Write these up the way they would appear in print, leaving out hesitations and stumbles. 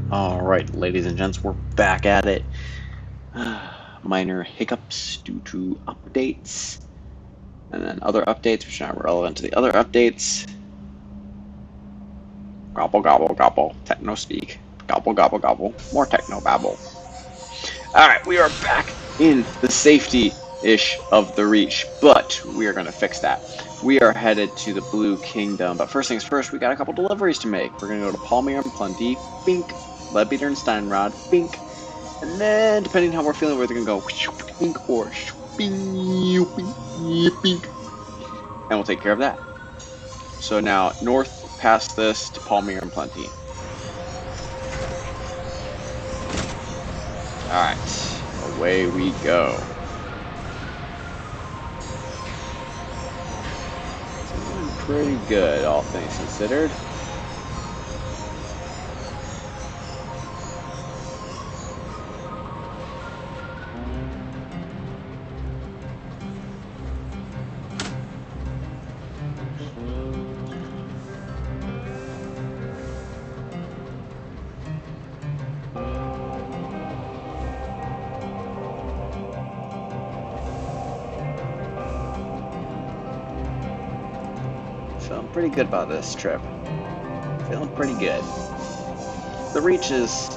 All right, ladies and gents, we're back at it. Minor hiccups due to updates, and then other updates which are not relevant to the other updates. Gobble, gobble, gobble. Techno speak. Gobble, gobble, gobble. More techno babble. All right, we are back in the safety-ish of the Reach, but we are going to fix that. We are headed to the Blue Kingdom, but first things first, we got a couple deliveries to make. We're going to go to Palmyra and Plenty, bink. Leadbeater and Steinrod, bink. And then, depending on how we're feeling, we're going to go bink or bink. And we'll take care of that. So now, north past this to Palmyra and Plenty. Alright, away we go. Doing pretty good, all things considered. Feeling pretty good about this trip. Feeling pretty good. The Reach is...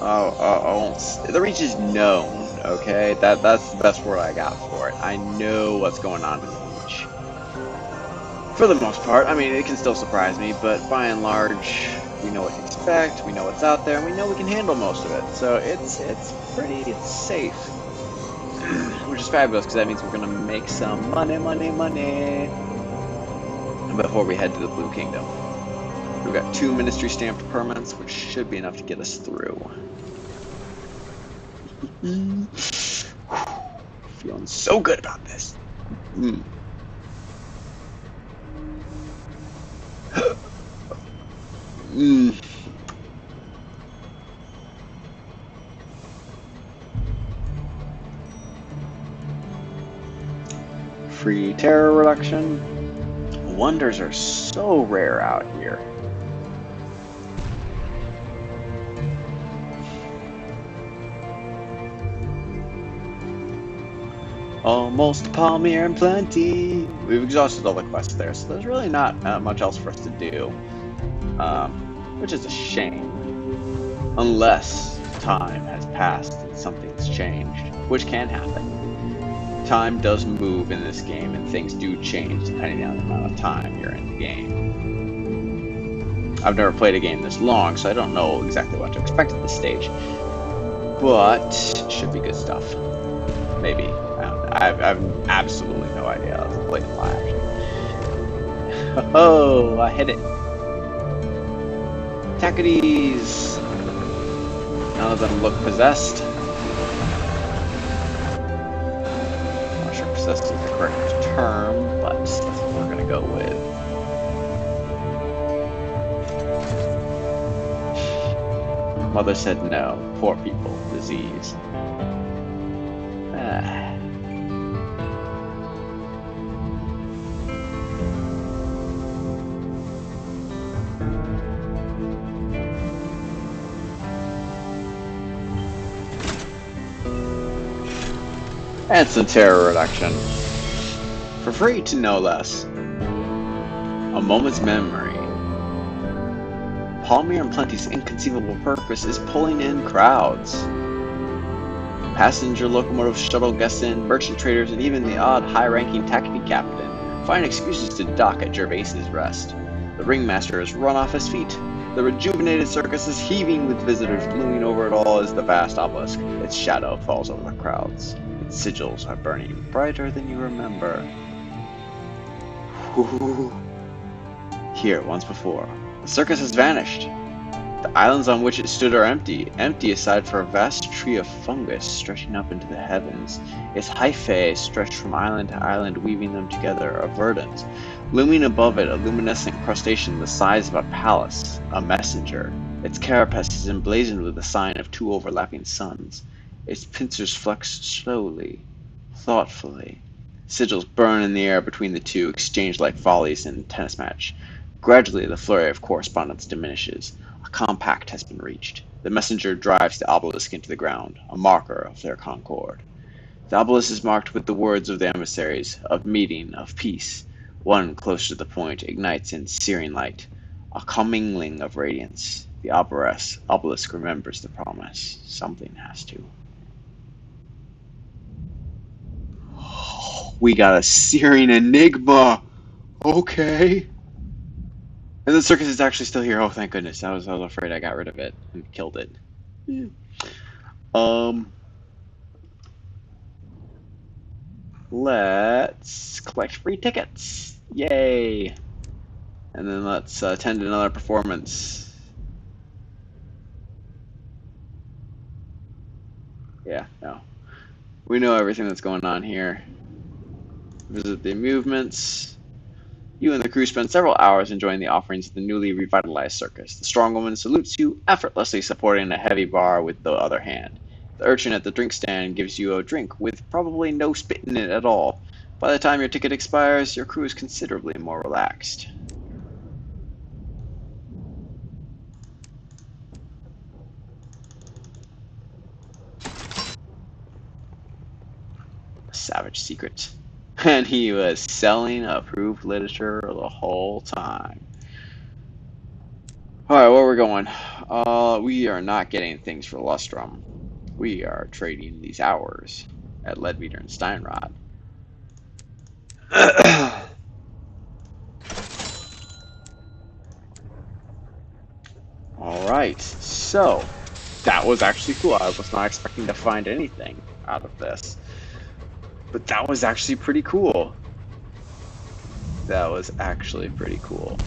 the Reach is known, okay? That's the best word I got for it. I know what's going on in the Reach. For the most part. I mean, it can still surprise me, but by and large, we know what to expect, we know what's out there, and we know we can handle most of it. So it's pretty safe. Which is fabulous, because that means we're going to make some money before we head to the Blue Kingdom. We've got 2 ministry stamped permits, which should be enough to get us through. Feeling so good about this. Free terror reduction. Wonders are so rare out here. Almost Palmyra and Plenty. We've exhausted all the quests there, so there's really not much else for us to do. Which is a shame. Unless time has passed and something's changed, which can happen. Time does move in this game, and things do change depending on the amount of time you're in the game. I've never played a game this long, so I don't know exactly what to expect at this stage. But it should be good stuff. Maybe. I have absolutely no idea. I was playing live. Oh, I hit it. Tackities. None of them look possessed. I'm not sure possessed is the correct term, but that's what we're going to go with. Mother said no. Poor people. Disease. And some terror reduction. For free to no less. A moment's memory. Palmyra and Plenty's inconceivable purpose is pulling in crowds. Passenger locomotive shuttle guests in, merchant traders, and even the odd high-ranking taxi captain find excuses to dock at Gervais's Rest. The ringmaster has run off his feet. The rejuvenated circus is heaving with visitors. Looming over it all is the vast obelisk. Its shadow falls over the crowds. Its sigils are burning brighter than you remember. Here, once before. The circus has vanished. The islands on which it stood are empty aside for a vast tree of fungus stretching up into the heavens. Its hyphae stretched from island to island, weaving them together, are verdant. Looming above it, a luminescent crustacean the size of a palace, a messenger. Its carapace is emblazoned with the sign of 2 overlapping suns. Its pincers flex slowly, thoughtfully. Sigils burn in the air between the two, exchanged like volleys in a tennis match. Gradually, the flurry of correspondence diminishes. A compact has been reached. The messenger drives the obelisk into the ground, a marker of their concord. The obelisk is marked with the words of the emissaries, of meeting, of peace. One close to the point ignites in searing light, a commingling of radiance. The obelisk remembers the promise. Something has to. We got a searing enigma! Okay. And the circus is actually still here. Oh, thank goodness. I was afraid I got rid of it and killed it. Yeah. Let's collect free tickets. Yay. And then let's attend another performance. Yeah, no. We know everything that's going on here. Visit the amusements. You and the crew spend several hours enjoying the offerings of the newly revitalized circus. The strong woman salutes you, effortlessly supporting a heavy bar with the other hand. The urchin at the drink stand gives you a drink with probably no spit in it at all. By the time your ticket expires, your crew is considerably more relaxed. Savage secret. And he was selling approved literature the whole time. Alright, where we're going? We are not getting things for Lustrum. We are trading these hours at Leadbeater and Steinrod. Alright, so that was actually cool. I was not expecting to find anything out of this. But that was actually pretty cool. That was actually pretty cool.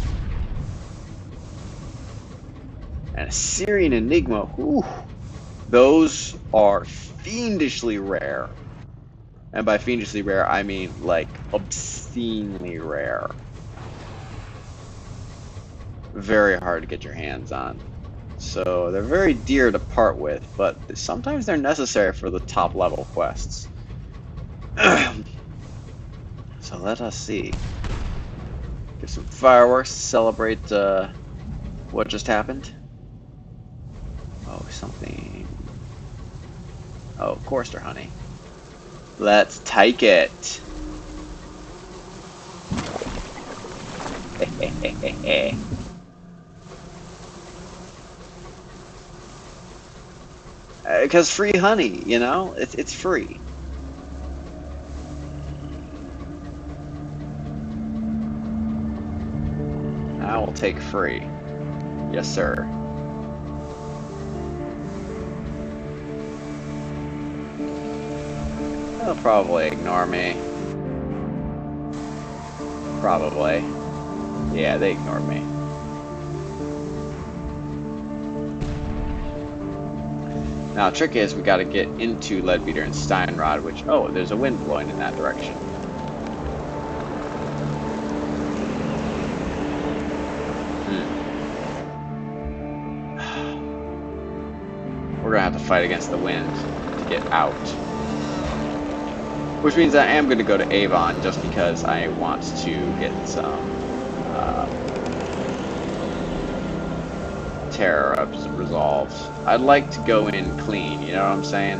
And a Syrian Enigma, whew, those are fiendishly rare. And by fiendishly rare, I mean like obscenely rare. Very hard to get your hands on. So they're very dear to part with, but sometimes they're necessary for the top level quests. So let us see. Get some fireworks to celebrate what just happened. Oh, something. Oh, Chorister honey. Let's take it. Because free honey, you know, it's free. I will take free. Yes, sir. They'll probably ignore me. Probably. Yeah, they ignored me. Now, the trick is we got to get into Leadbeater and Steinrod, which, oh, there's a wind blowing in that direction. We're gonna have to fight against the wind to get out. Which means I am gonna go to Avon just because I want to get some terror resolved. I'd like to go in clean, you know what I'm saying?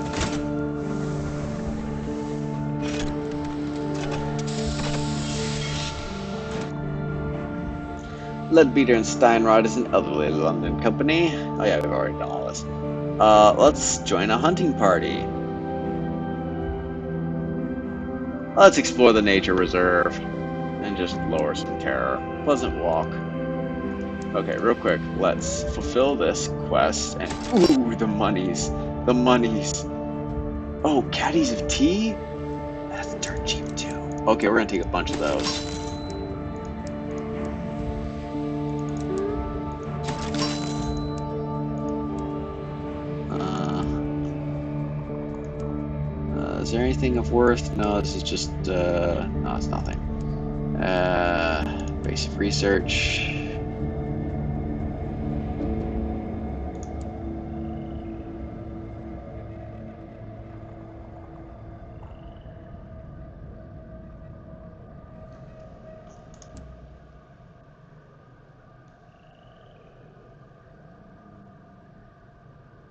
Leadbeater and Steinrod is an elderly London company. Oh yeah, we've already done all this. Let's join a hunting party. Let's explore the nature reserve and just lower some terror. Pleasant walk. Okay, real quick, let's fulfill this quest and ooh, the monies. The monies. Oh, caddies of tea? That's dirt cheap too. Okay, we're gonna take a bunch of those. Is there anything of worth? No, this is just, no, it's nothing. Basic research.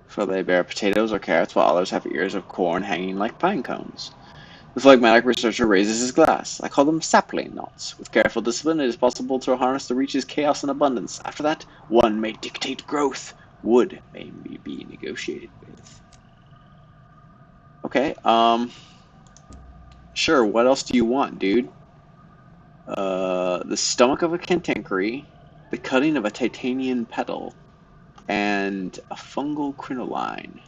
For they bear potatoes or carrots, while others have ears of corn hanging like pine cones. The phlegmatic researcher raises his glass. I call them sapling knots. With careful discipline, it is possible to harness the reaches chaos and abundance. After that, one may dictate growth. Wood may be negotiated with. Okay, sure, what else do you want, dude? The stomach of a cantankery, the cutting of a titanian petal, and a fungal crinoline.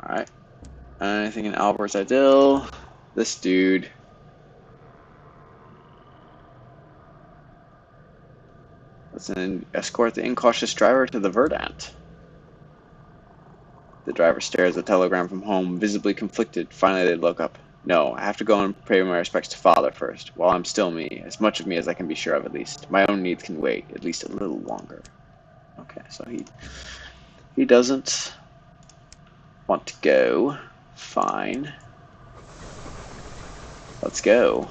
Alright. Anything in Albert's Idyll? This dude. Let's escort the incautious driver to the Verdant. The driver stares at the telegram from home, visibly conflicted. Finally, they look up. No, I have to go and pay my respects to Father first, while I'm still me, as much of me as I can be sure of at least. My own needs can wait, at least a little longer. Okay, so he doesn't want to go. Fine. Let's go.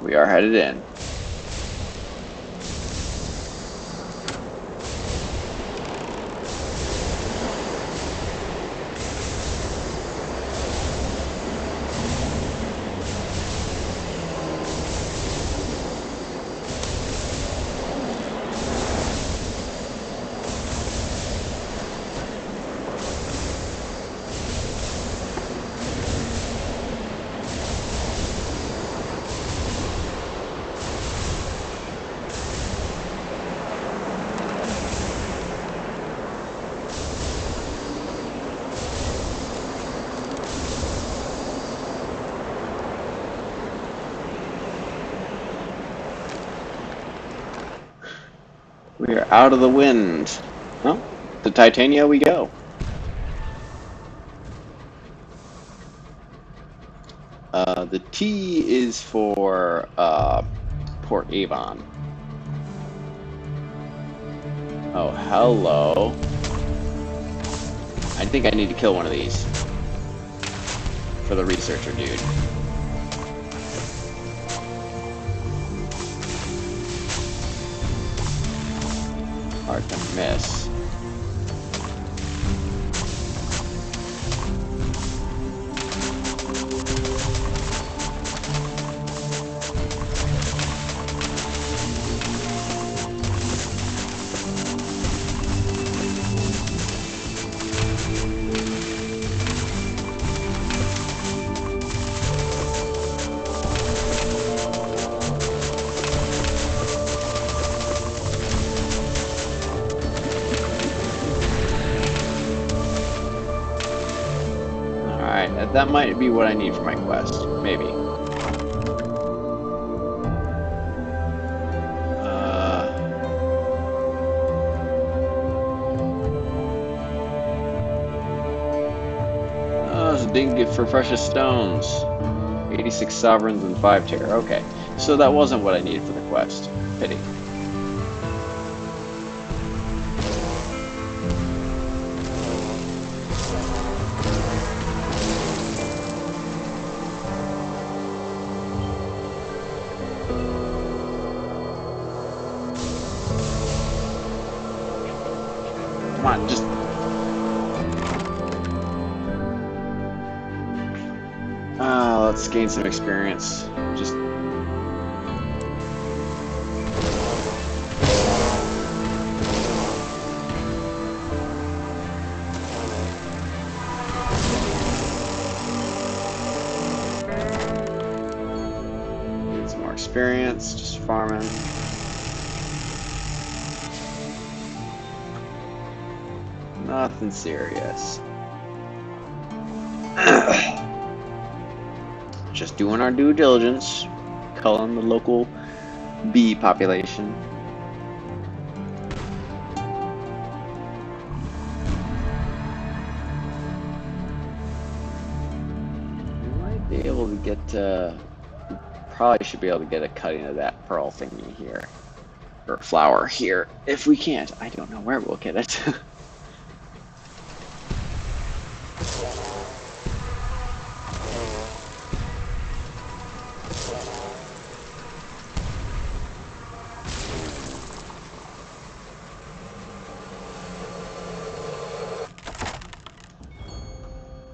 We are headed in. We are out of the wind. Well, to Titania we go. The T is for Port Avon. Oh, hello. I think I need to kill one of these for the researcher dude. Hard to miss. That might be what I need for my quest. Maybe. Oh, it's a ding gift for precious stones. 86 sovereigns and 5 terror. Okay. So that wasn't what I needed for the quest. Pity. Come on, just... let's gain some experience. Just... Need some more experience, just farming. Nothing serious. Just doing our due diligence, culling the local bee population. We might be able to get, probably should be able to get a cutting of that pearl thingy here. or flour here. If we can't, I don't know where we'll get it.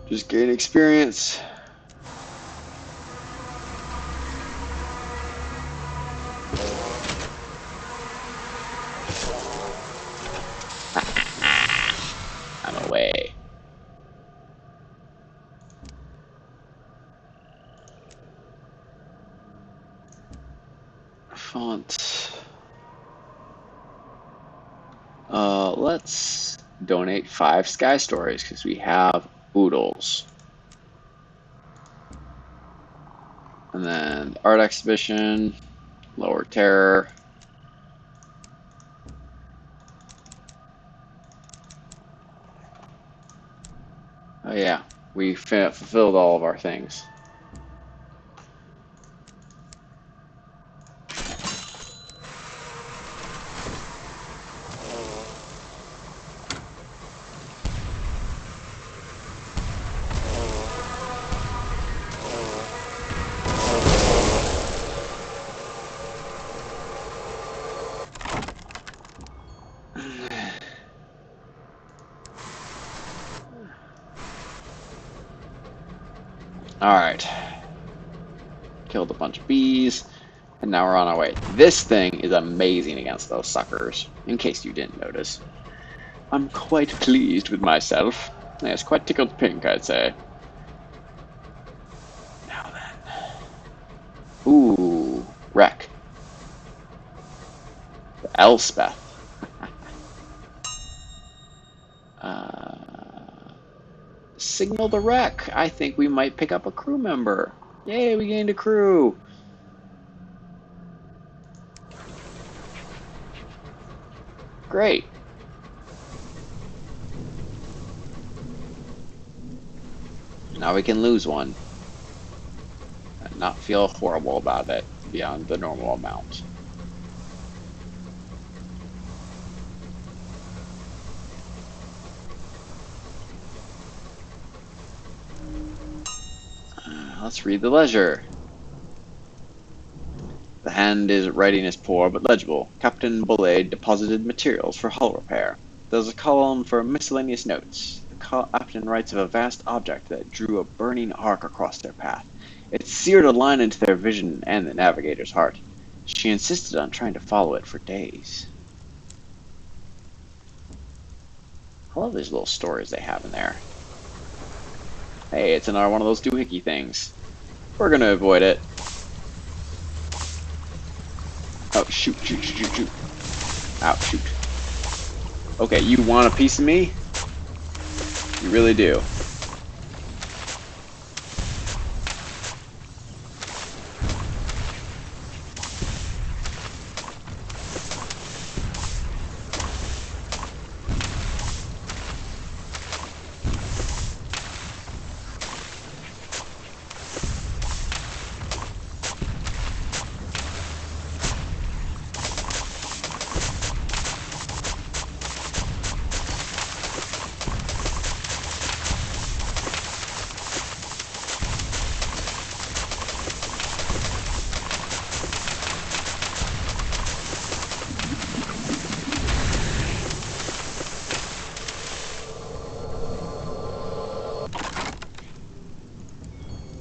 Just gain experience. I'm away. Font. Let's donate 5 Sky Stories because we have oodles. And then art exhibition, lower terror. Oh yeah, we fulfilled all of our things. Alright. Killed a bunch of bees, and now we're on our way. This thing is amazing against those suckers, in case you didn't notice. I'm quite pleased with myself. Yes, quite tickled pink, I'd say. Now then. Ooh, wreck. Elspeth. Signal the wreck. I think we might pick up a crew member. Yay, we gained a crew. Great. Now we can lose one. And not feel horrible about it beyond the normal amount. Let's read the ledger. The hand is writing is poor but legible. Captain Bollade deposited materials for hull repair. There's a column for miscellaneous notes. The captain writes of a vast object that drew a burning arc across their path. It seared a line into their vision and the navigator's heart. She insisted on trying to follow it for days. I love these little stories they have in there. Hey, it's another one of those doohickey things. We're gonna avoid it. Oh, shoot, shoot, shoot, shoot, shoot. Ow, shoot. Okay, you want a piece of me? You really do.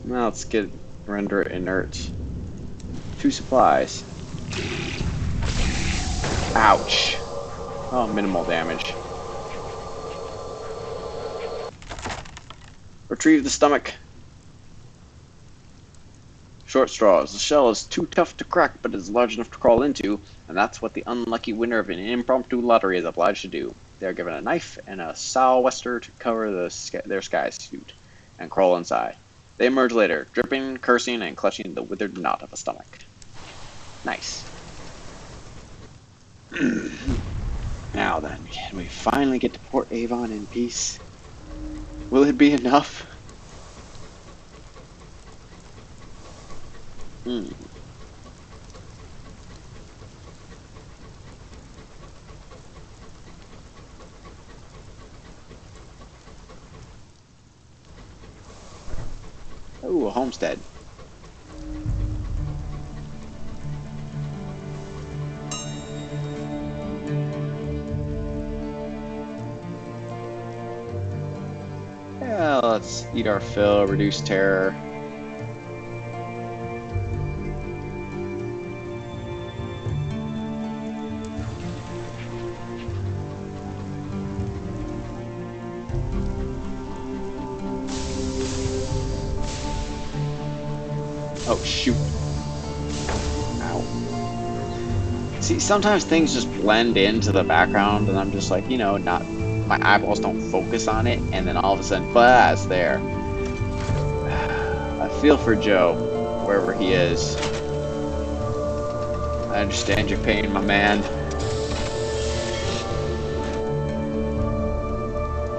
Now let's render it inert. 2 supplies. Ouch. Oh, minimal damage. Retrieve the stomach. Short straws. The shell is too tough to crack, but is large enough to crawl into, and that's what the unlucky winner of an impromptu lottery is obliged to do. They are given a knife and a sou'wester to cover their sky suit, and crawl inside. They emerge later, dripping, cursing, and clutching the withered knot of a stomach. Nice. Now then, can we finally get to Port Avon in peace? Will it be enough? Ooh, a homestead. Yeah, let's eat our fill, reduce terror. Oh, shoot. Ow. See, sometimes things just blend into the background, and I'm just like, you know, not, my eyeballs don't focus on it, and then all of a sudden, blah, it's there. I feel for Joe, wherever he is. I understand your pain, my man.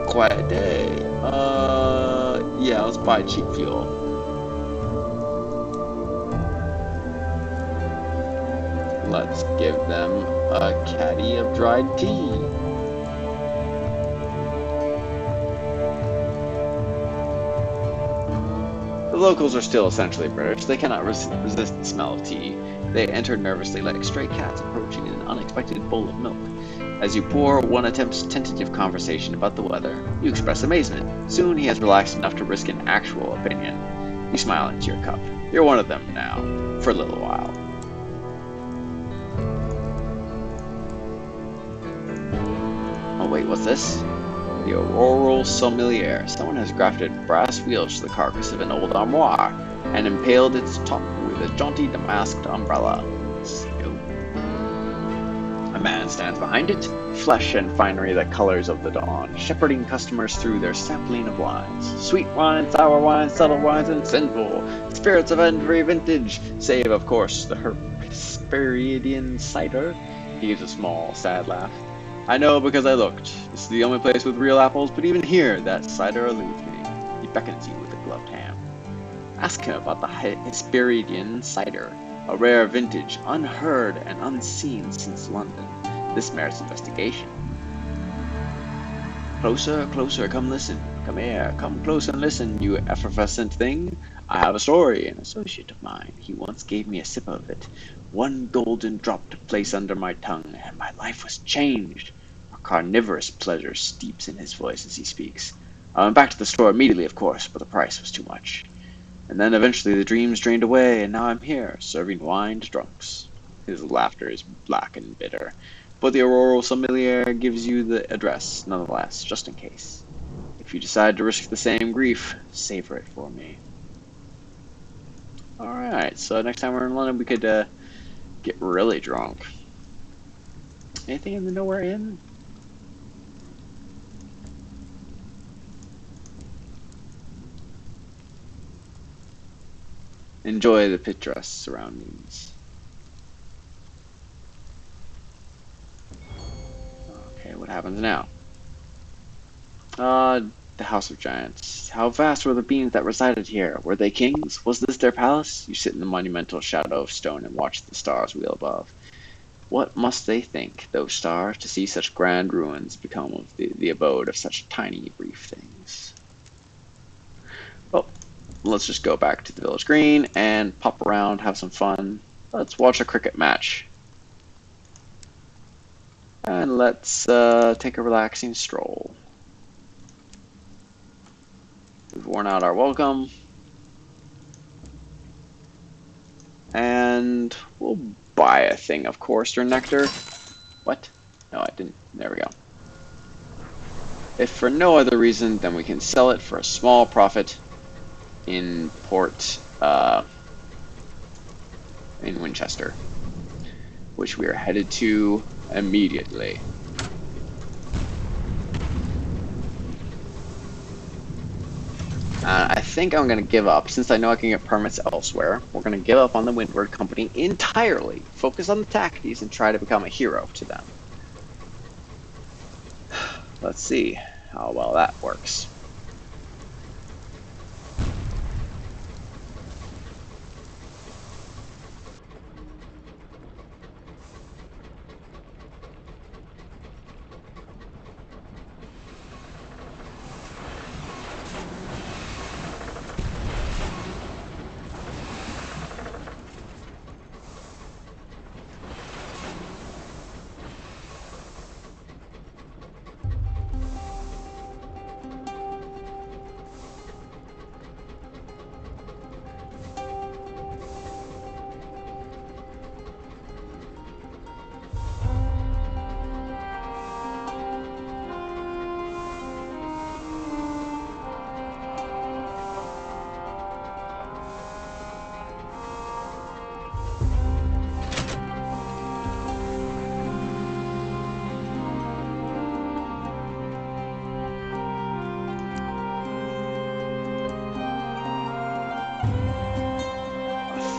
Quiet day. Yeah, let's buy cheap fuel. Let's give them a caddy of dried tea. The locals are still essentially British. They cannot resist the smell of tea. They enter nervously like stray cats approaching an unexpected bowl of milk. As you pour, one attempts tentative conversation about the weather. You express amazement. Soon he has relaxed enough to risk an actual opinion. You smile into your cup. You're one of them now, for a little while. Oh wait, what's this? The Auroral Sommelier. Someone has grafted brass wheels to the carcass of an old armoire and impaled its top with a jaunty damasked umbrella. A man stands behind it, flesh and finery the colors of the dawn, shepherding customers through their sampling of wines. Sweet wines, sour wines, subtle wines, and sinful spirits of every vintage, save, of course, the Hesperidian cider. He gives a small, sad laugh. I know because I looked. This is the only place with real apples, but even here, that cider eludes me. He beckons you with a gloved hand. Ask him about the Hesperidian cider. A rare vintage, unheard and unseen since London. This merits investigation. Closer, closer, come listen. Come here, come close and listen, you effervescent thing. I have a story, an associate of mine. He once gave me a sip of it. One golden drop to place under my tongue, and my life was changed. A carnivorous pleasure steeps in his voice as he speaks. I went back to the store immediately, of course, but the price was too much. And then eventually the dreams drained away, and now I'm here, serving wine to drunks. His laughter is black and bitter, but the Auroral Sommelier gives you the address, nonetheless, just in case. If you decide to risk the same grief, savor it for me. Alright, so next time we're in London, we could get really drunk. Anything in the Nowhere Inn? Enjoy the picturesque surroundings. Okay, what happens now? The House of Giants. How vast were the beings that resided here? Were they kings? Was this their palace? You sit in the monumental shadow of stone and watch the stars wheel above. What must they think, those stars, to see such grand ruins become of the abode of such tiny, brief things? Well, let's just go back to the village green and pop around, have some fun. Let's watch a cricket match. And let's take a relaxing stroll. We've worn out our welcome. And we'll buy a thing of Chorister Nectar. What? No, I didn't. There we go. If for no other reason, then we can sell it for a small profit in Port, in Winchester, which we are headed to immediately. I think I'm going to give up, since I know I can get permits elsewhere. We're going to give up on the Windward Company entirely, focus on the Tackies, and try to become a hero to them. Let's see how well that works.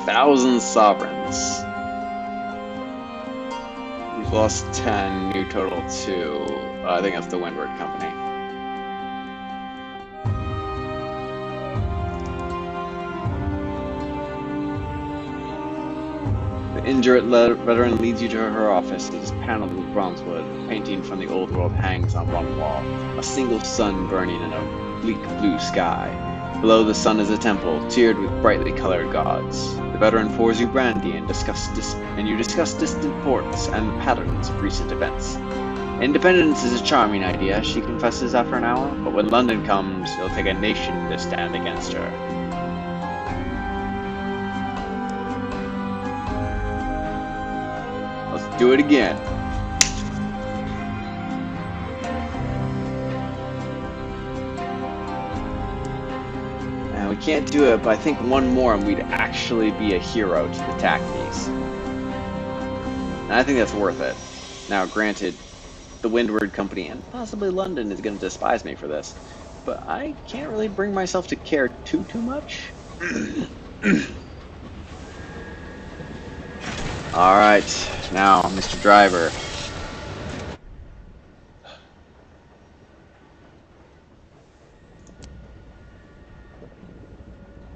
1,000 sovereigns. You've lost 10, new total 2. I think that's the Windward Company. The injured veteran leads you to her office. It is paneled with bronzewood. A painting from the old world hangs on one wall. A single sun burning in a bleak blue sky. Below the sun is a temple, tiered with brightly colored gods. The veteran pours you brandy and you discuss distant ports and the patterns of recent events. Independence is a charming idea, she confesses after an hour, but when London comes, it'll take a nation to stand against her. Let's do it again. We can't do it, but I think one more and we'd actually be a hero to the Tacneys. And I think that's worth it. Now, granted, the Windward Company and possibly London is going to despise me for this, but I can't really bring myself to care too much. Alright, now, Mr. Driver.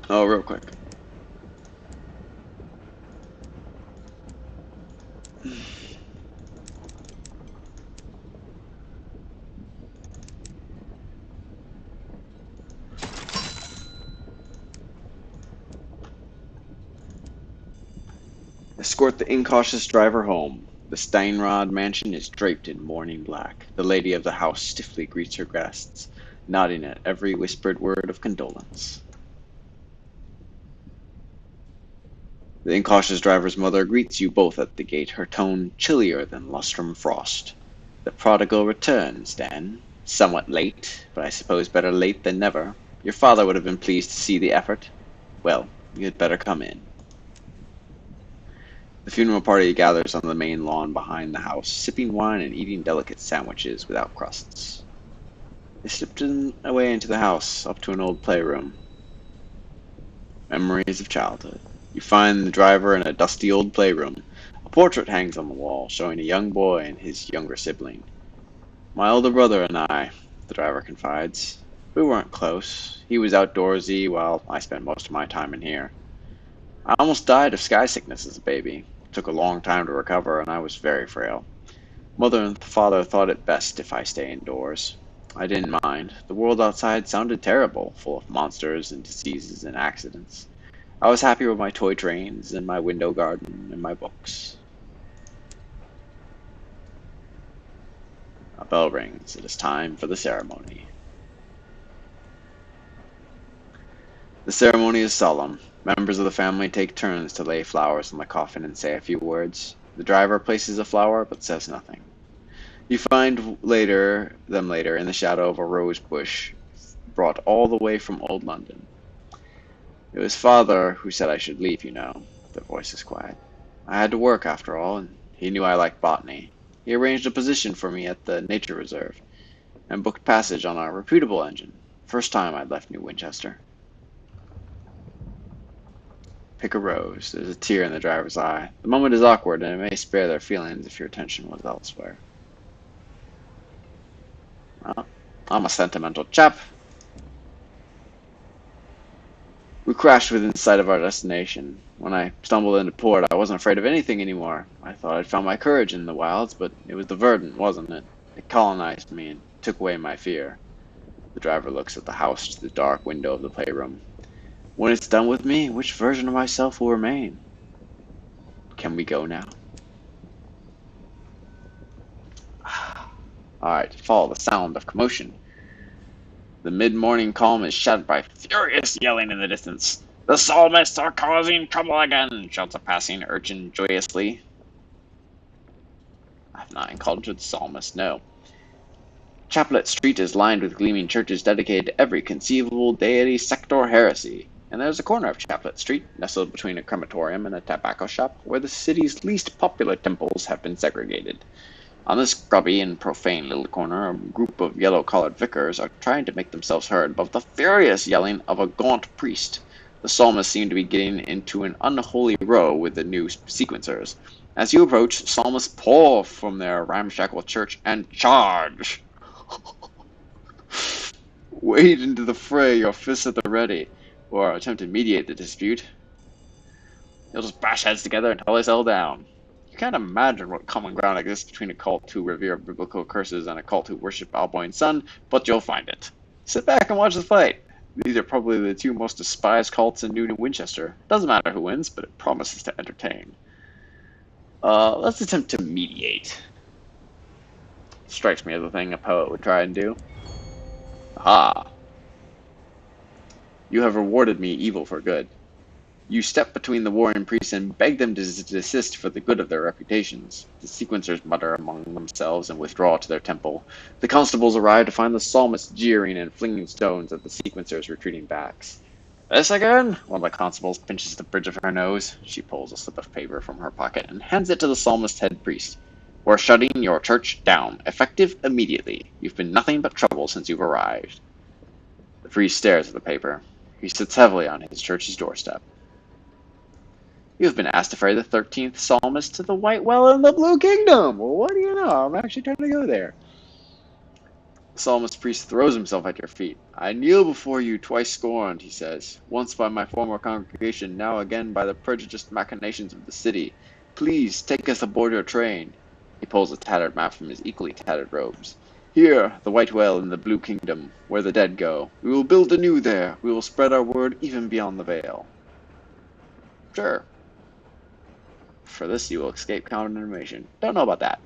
Oh, real quick. Escort the incautious driver home. The Steinrod mansion is draped in mourning black. The lady of the house stiffly greets her guests, nodding at every whispered word of condolence. The incautious driver's mother greets you both at the gate, her tone chillier than lustrum frost. The prodigal returns, then. Somewhat late, but I suppose better late than never. Your father would have been pleased to see the effort. Well, you had better come in. The funeral party gathers on the main lawn behind the house, sipping wine and eating delicate sandwiches without crusts. They slipped away into the house, up to an old playroom. Memories of childhood. You find the driver in a dusty old playroom. A portrait hangs on the wall, showing a young boy and his younger sibling. My older brother and I, the driver confides. We weren't close. He was outdoorsy, while I spent most of my time in here. I almost died of sky sickness as a baby. It took a long time to recover, and I was very frail. Mother and father thought it best if I stay indoors. I didn't mind. The world outside sounded terrible, full of monsters and diseases and accidents. I was happy with my toy trains and my window garden and my books. A bell rings. It is time for the ceremony. The ceremony is solemn. Members of the family take turns to lay flowers on the coffin and say a few words. The driver places a flower but says nothing. You find them later in the shadow of a rose bush brought all the way from old London. It was father who said I should leave, you know. Their voice is quiet. I had to work after all, and he knew I liked botany. He arranged a position for me at the nature reserve, and booked passage on a reputable engine. First time I'd left New Winchester. Pick a rose. There's a tear in the driver's eye. The moment is awkward, and it may spare their feelings if your attention was elsewhere. Well, I'm a sentimental chap. We crashed within sight of our destination. When I stumbled into port, I wasn't afraid of anything anymore. I thought I'd found my courage in the wilds, but it was the verdant, wasn't it? It colonized me and took away my fear. The driver looks at the house to the dark window of the playroom. When it's done with me, which version of myself will remain? Can we go now? Alright, follow the sound of commotion. The mid-morning calm is shattered by furious yelling in the distance. The psalmists are causing trouble again, shouts a passing urchin joyously. I've not encountered the psalmist, no. Chaplet Street is lined with gleaming churches dedicated to every conceivable deity, sect, or heresy. And there's a corner of Chaplet Street, nestled between a crematorium and a tobacco shop, where the city's least popular temples have been segregated. On this grubby and profane little corner, a group of yellow-collared vicars are trying to make themselves heard above the furious yelling of a gaunt priest. The psalmists seem to be getting into an unholy row with the new sequencers. As you approach, psalmists pull from their ramshackle church and charge. Wade into the fray, your fists at the ready, or attempt to mediate the dispute. You'll just bash heads together until they settle down. You can't imagine what common ground exists between a cult who revere biblical curses and a cult who worship Alboin's son, but you'll find it. Sit back and watch the fight. These are probably the two most despised cults in Newton Winchester. Doesn't matter who wins, but it promises to entertain. Let's attempt to mediate. Strikes me as a thing a poet would try and do. Aha! You have rewarded me evil for good. You step between the warring priests and beg them to desist for the good of their reputations. The sequencers mutter among themselves and withdraw to their temple. The constables arrive to find the psalmist jeering and flinging stones at the sequencers' retreating backs. This again? One of the constables pinches the bridge of her nose. She pulls a slip of paper from her pocket and hands it to the psalmist's head priest. We're shutting your church down, effective immediately. You've been nothing but trouble since you've arrived. The priest stares at the paper. He sits heavily on his church's doorstep. You have been asked to ferry the 13th psalmist to the White Well in the Blue Kingdom. Well, what do you know? I'm actually trying to go there. The psalmist priest throws himself at your feet. I kneel before you, twice scorned, he says. Once by my former congregation, now again by the prejudiced machinations of the city. Please, take us aboard your train. He pulls a tattered map from his equally tattered robes. Here, the White Well in the Blue Kingdom, where the dead go. We will build anew there. We will spread our word even beyond the veil. Sure. For this you will escape condemnation. Don't know about that.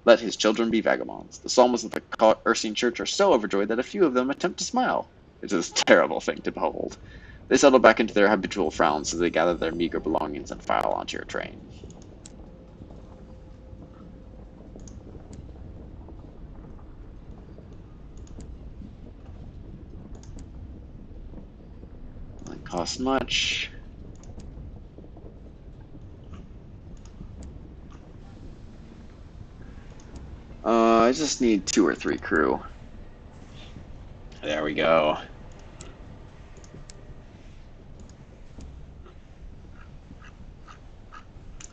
Let his children be vagabonds. The psalmists of the Ursine Church are so overjoyed that a few of them attempt to smile. It is a terrible thing to behold. They settle back into their habitual frowns as they gather their meager belongings and file onto your train. Doesn't cost much. I just need 2 or 3 crew. There we go.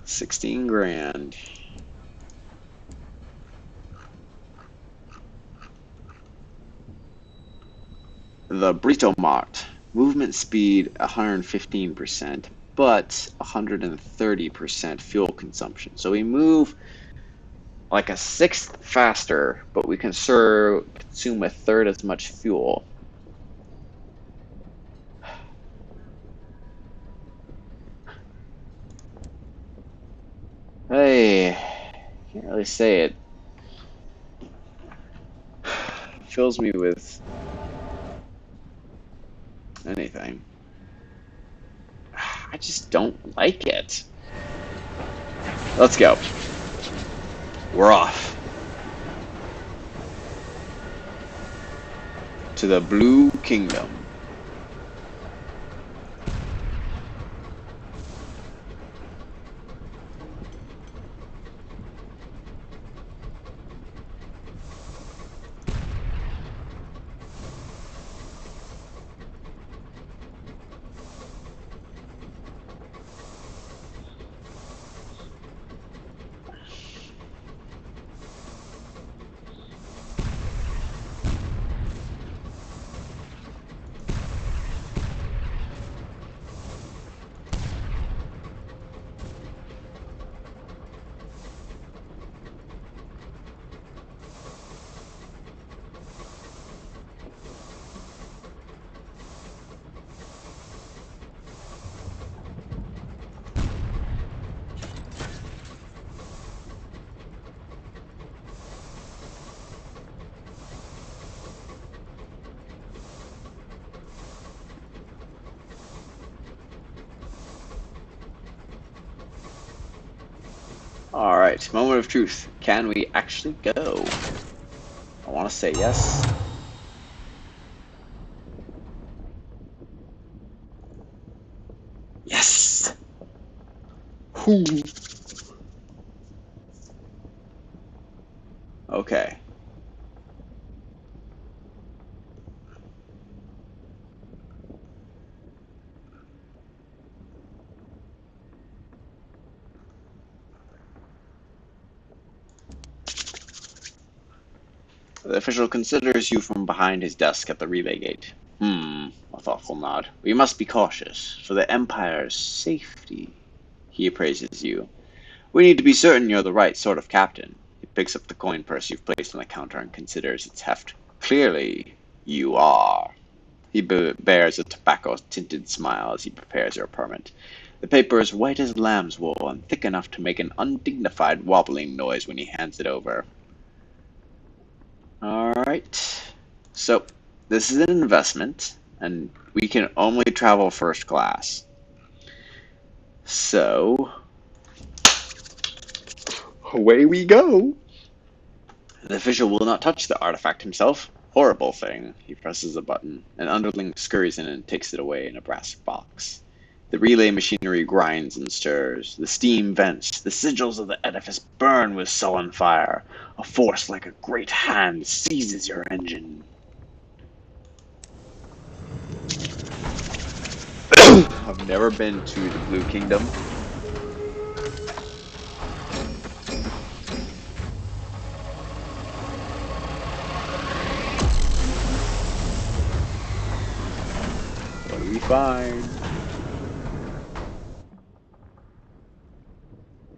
$16,000. The Britomart. Movement speed 115%, but 130% fuel consumption. So we move like a sixth faster, but we consume a third as much fuel. Hey, can't really say it. Fills me with anything. I just don't like it. Let's go. We're off. To the Blue Kingdom. Alright, moment of truth. Can we actually go? I want to say yes. Yes! Whew. Okay. The official considers you from behind his desk at the relay gate. A thoughtful nod. We must be cautious, for the Empire's safety. He appraises you. We need to be certain you're the right sort of captain. He picks up the coin purse you've placed on the counter and considers its heft. Clearly, you are. He bears a tobacco-tinted smile as he prepares your permit. The paper is white as lamb's wool and thick enough to make an undignified wobbling noise when he hands it over. Alright. So, this is an investment, and we can only travel first class. So, away we go! The official will not touch the artifact himself. Horrible thing. He presses a button. An underling scurries in and takes it away in a brass box. The relay machinery grinds and stirs. The steam vents. The sigils of the edifice burn with sullen fire. A force like a great hand seizes your engine. I've never been to the Blue Kingdom. What do we find?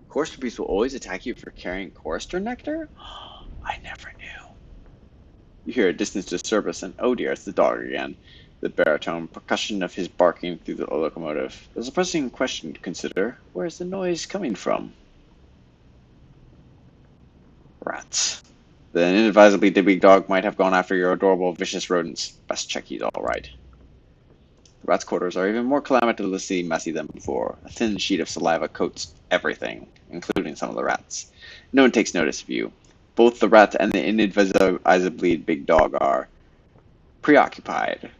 Chorister beasts will always attack you for carrying Chorister nectar? I never knew. You hear a distant disturbance, and oh dear, it's the dog again. The baritone percussion of his barking through the locomotive. There's a pressing question to consider. Where's the noise coming from? Rats. Then inadvisably, the big dog might have gone after your adorable, vicious rodents. Best check he's alright. The rats' quarters are even more calamitously messy than before. A thin sheet of saliva coats everything, including some of the rats. No one takes notice of you. Both the rat and the inadvisably big dog are preoccupied.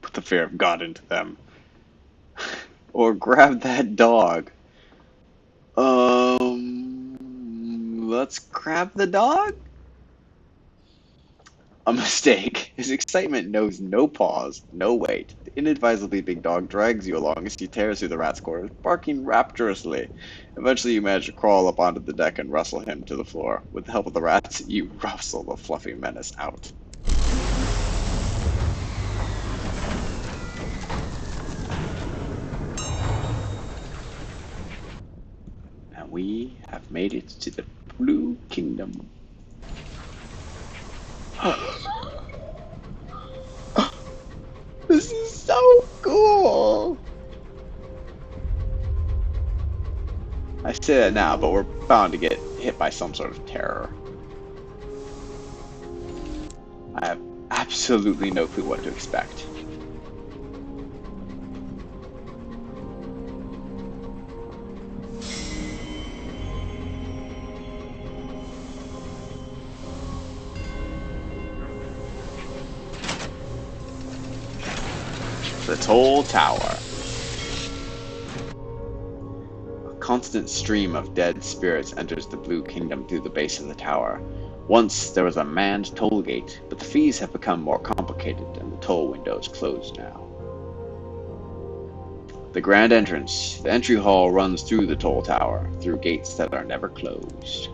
Put the fear of God into them. Or grab that dog. Let's grab the dog? A mistake. His excitement knows no pause, no wait. The inadvisably big dog drags you along as he tears through the rat's quarters, barking rapturously. Eventually you manage to crawl up onto the deck and wrestle him to the floor. With the help of the rats, you wrestle the fluffy menace out. And we have made it to the Blue Kingdom. This is so cool! I say that now, but we're bound to get hit by some sort of terror. I have absolutely no clue what to expect. The Toll Tower. A constant stream of dead spirits enters the Blue Kingdom through the base of the tower. Once there was a manned toll gate, but the fees have become more complicated and the toll window is closed now. The grand entrance. The entry hall runs through the toll tower, through gates that are never closed.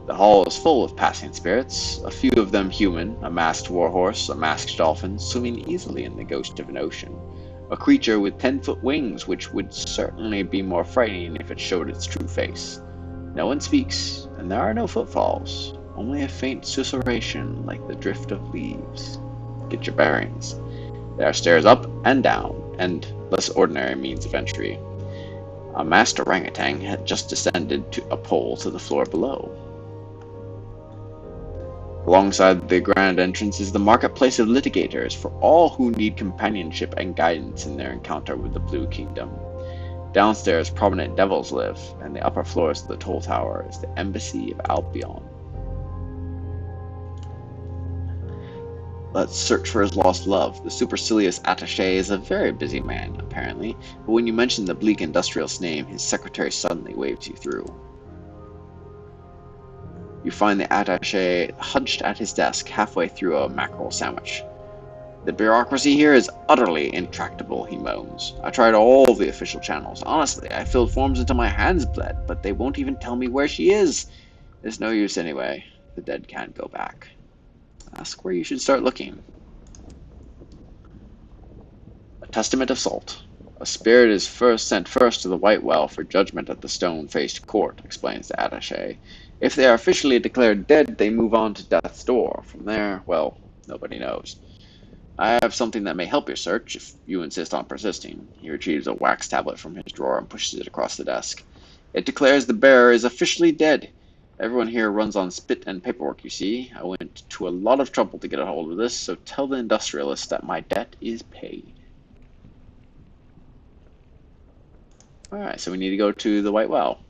The hall is full of passing spirits, a few of them human, a masked warhorse, a masked dolphin, swimming easily in the ghost of an ocean. A creature with 10-foot wings, which would certainly be more frightening if it showed its true face. No one speaks, and there are no footfalls, only a faint susurration like the drift of leaves. Get your bearings. There are stairs up and down, and less ordinary means of entry. A masked orangutan had just descended to a pole to the floor below. Alongside the grand entrance is the marketplace of litigators for all who need companionship and guidance in their encounter with the Blue Kingdom. Downstairs, prominent devils live, and the upper floors of the toll tower is the Embassy of Albion. Let's search for his lost love. The supercilious attaché is a very busy man, apparently, but when you mention the bleak industrialist's name, his secretary suddenly waves you through. You find the attaché hunched at his desk, halfway through a mackerel sandwich. The bureaucracy here is utterly intractable, he moans. I tried all the official channels. Honestly, I filled forms until my hands bled, but they won't even tell me where she is. It's no use anyway. The dead can't go back. Ask where you should start looking. A testament of salt. A spirit is sent first to the White Well for judgment at the stone-faced court, explains the attaché. If they are officially declared dead, they move on to death's door. From there, well, nobody knows. I have something that may help your search, if you insist on persisting. He retrieves a wax tablet from his drawer and pushes it across the desk. It declares the bearer is officially dead. Everyone here runs on spit and paperwork, you see. I went to a lot of trouble to get a hold of this, so tell the industrialist that my debt is paid. Alright, so we need to go to the White Well.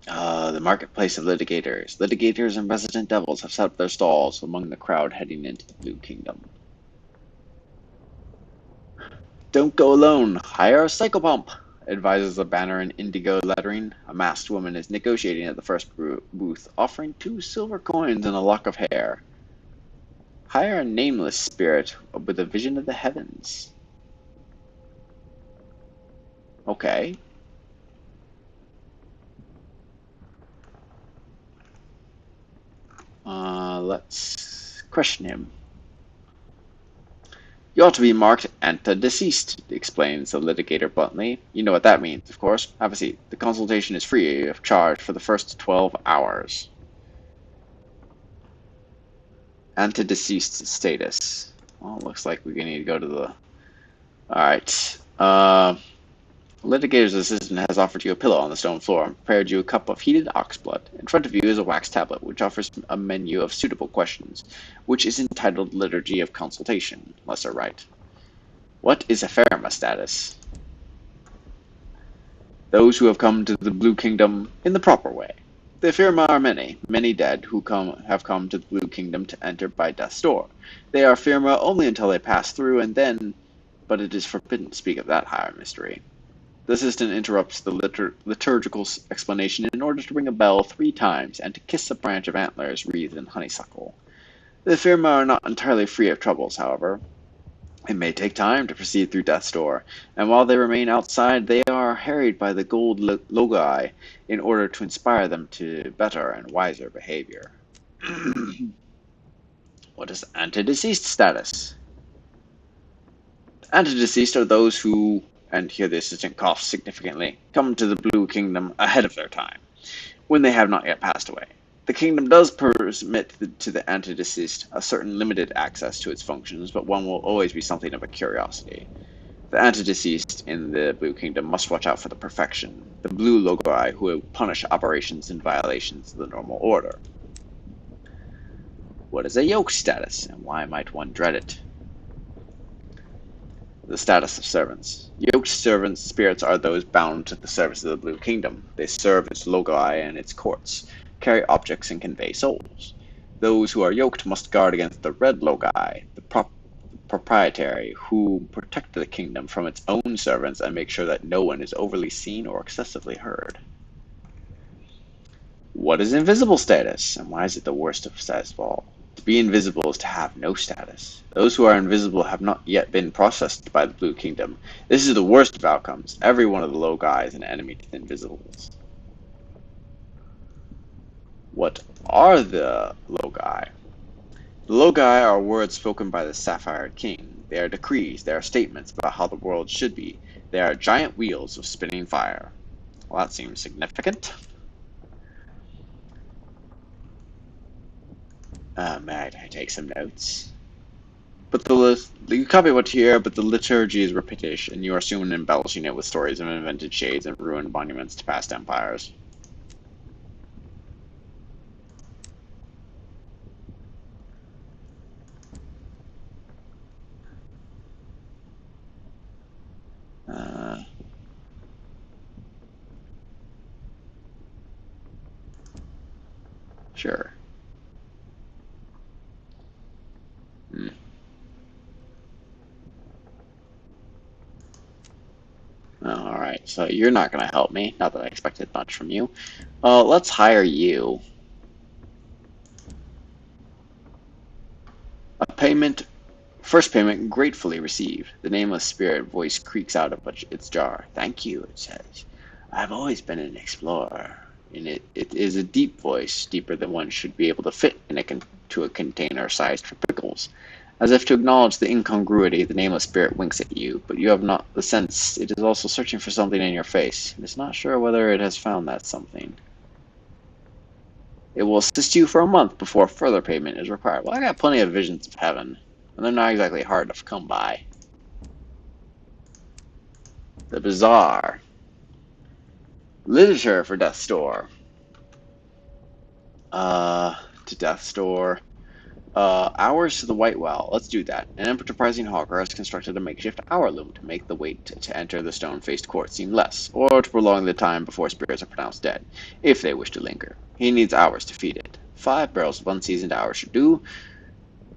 The marketplace of litigators. Litigators and resident devils have set up their stalls among the crowd heading into the Blue Kingdom. Don't go alone. Hire a psychopomp, advises a banner in indigo lettering. A masked woman is negotiating at the first booth, offering 2 silver coins and a lock of hair. Hire a nameless spirit with a vision of the heavens. Okay. Let's question him. You ought to be marked ante-deceased, explains the litigator bluntly. You know what that means, of course. Have a seat. The consultation is free of charge for the first 12 hours. Ante-deceased status. Well, looks like we need to go to the... Alright. Litigator's assistant has offered you a pillow on the stone floor and prepared you a cup of heated ox blood. In front of you is a wax tablet, which offers a menu of suitable questions, which is entitled Liturgy of Consultation. Lesser right. What is a Pharma status? Those who have come to the Blue Kingdom in the proper way. The Pharma are many dead who have come to the Blue Kingdom to enter by death's door. They are Pharma only until they pass through, and then... But it is forbidden to speak of that higher mystery. The assistant interrupts the liturgical explanation in order to ring a bell 3 times and to kiss a branch of antlers wreathed in honeysuckle. The Pharma are not entirely free of troubles, however. It may take time to proceed through death's door, and while they remain outside, they are harried by the gold logi in order to inspire them to better and wiser behavior. What is ante-deceased status? Ante-deceased are those who, and here the assistant coughs significantly, come to the Blue Kingdom ahead of their time, when they have not yet passed away. The kingdom does permit to the ante-deceased a certain limited access to its functions, but one will always be something of a curiosity. The ante-deceased in the Blue Kingdom must watch out for the perfection, the blue logi who will punish operations and violations of the normal order. What is a yoke status, and why might one dread it? The status of servants. Yoked servants' spirits are those bound to the service of the Blue Kingdom. They serve its logi and its courts, carry objects, and convey souls. Those who are yoked must guard against the red logi, the proprietary, who protect the kingdom from its own servants and make sure that no one is overly seen or excessively heard. What is invisible status, and why is it the worst of status of all? To be invisible is to have no status. Those who are invisible have not yet been processed by the Blue Kingdom. This is the worst of outcomes. Every one of the logi is an enemy to the invisibles. What are the logi? The logi are words spoken by the Sapphire King. They are decrees. They are statements about how the world should be. They are giant wheels of spinning fire. Well, that seems significant. May I take some notes? But you copy what you hear, but the liturgy is repetition, and you are soon embellishing it with stories of invented shades and ruined monuments to past empires. Sure. Alright, so you're not going to help me. Not that I expected much from you. Let's hire you. First payment gratefully received. The nameless spirit voice creaks out of its jar. Thank you, it says. I've always been an explorer, and it is a deep voice, deeper than one should be able to fit in to a container sized for pickles. As if to acknowledge the incongruity, the nameless spirit winks at you, but you have not the sense it is also searching for something in your face. It is not sure whether it has found that something. It will assist you for a month before further payment is required. Well, I got plenty of visions of heaven, and they're not exactly hard to come by. The Bazaar. Literature for Death's Door. To Death's Door. Hours to the White Well. Let's do that. An enterprising hawker has constructed a makeshift hour loom to make the wait to enter the stone-faced court seem less, or to prolong the time before spirits are pronounced dead, if they wish to linger. He needs hours to feed it. 5 barrels of unseasoned hours should do,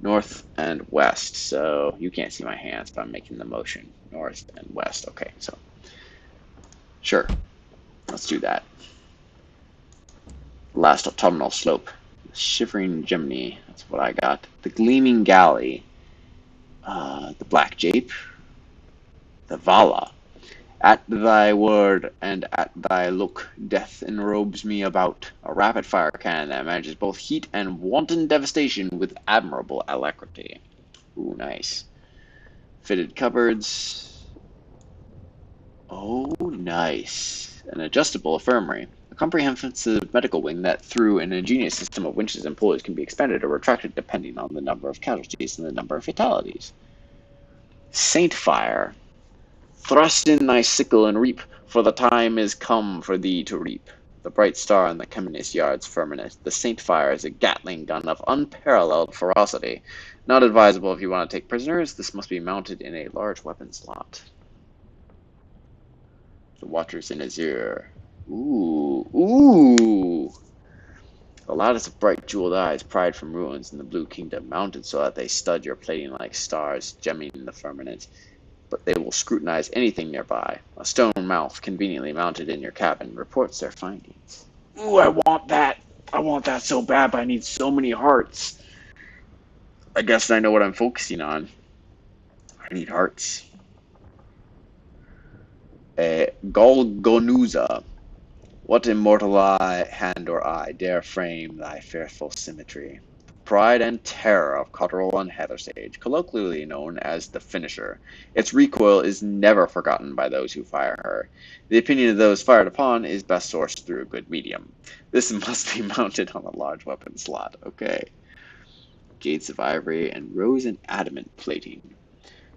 north and west. So you can't see my hands, but I'm making the motion. North and west. Okay, so sure. Let's do that. Last autumnal slope. The Shivering Gemini. That's what I got. The Gleaming Galley. The Black Jape. The Vala. At thy word and at thy look, death enrobes me about. A rapid-fire cannon that manages both heat and wanton devastation with admirable alacrity. Ooh, nice. Fitted cupboards. Oh, nice. An adjustable infirmary. A comprehensive medical wing that, through an ingenious system of winches and pulleys, can be expanded or retracted depending on the number of casualties and the number of fatalities. Saint Fire. Thrust in thy sickle and reap, for the time is come for thee to reap. The bright star in the Communist Yard's firmament, the Saint Fire is a Gatling gun of unparalleled ferocity. Not advisable if you want to take prisoners. This must be mounted in a large weapon slot. The Watchers in his ear. Ooh. The lattice of bright jeweled eyes pried from ruins in the Blue Kingdom, mounted so that they stud your plating like stars gemming in the firmament. But they will scrutinize anything nearby. A stone mouth conveniently mounted in your cabin reports their findings. Ooh, I want that. I want that so bad, but I need so many hearts. I guess I know what I'm focusing on. I need hearts. Golgonuza. What immortal eye, hand or eye dare frame thy fearful symmetry? The pride and terror of Cotterell and Heathersage, colloquially known as the Finisher. Its recoil is never forgotten by those who fire her. The opinion of those fired upon is best sourced through a good medium. This must be mounted on a large weapon slot. Okay. Gates of ivory and rose and adamant plating.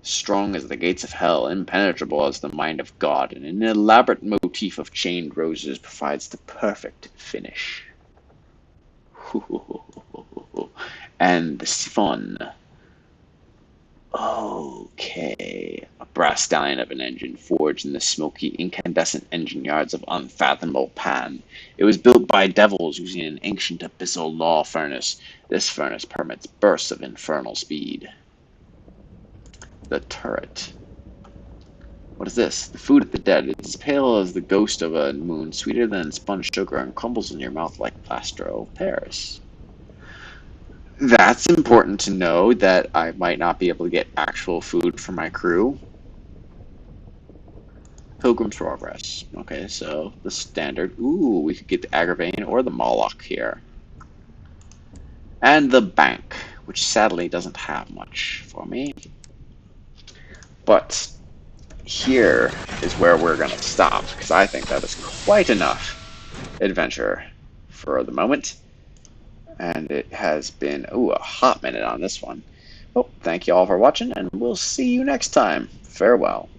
Strong as the gates of hell, impenetrable as the mind of God, and an elaborate motif of chained roses provides the perfect finish. And the siphon. Okay. A brass stallion of an engine forged in the smoky, incandescent engine yards of unfathomable Pan. It was built by devils using an ancient abyssal law furnace. This furnace permits bursts of infernal speed. The turret. What is this? The food of the dead. It's as pale as the ghost of a moon, sweeter than spun sugar, and crumbles in your mouth like plaster of Paris. That's important to know, that I might not be able to get actual food for my crew. Pilgrim's Progress. Okay, so the standard. Ooh, we could get the Agravain or the Moloch here. And the bank, which sadly doesn't have much for me. But here is where we're going to stop, because I think that is quite enough adventure for the moment. And it has been, a hot minute on this one. Well, thank you all for watching, and we'll see you next time. Farewell.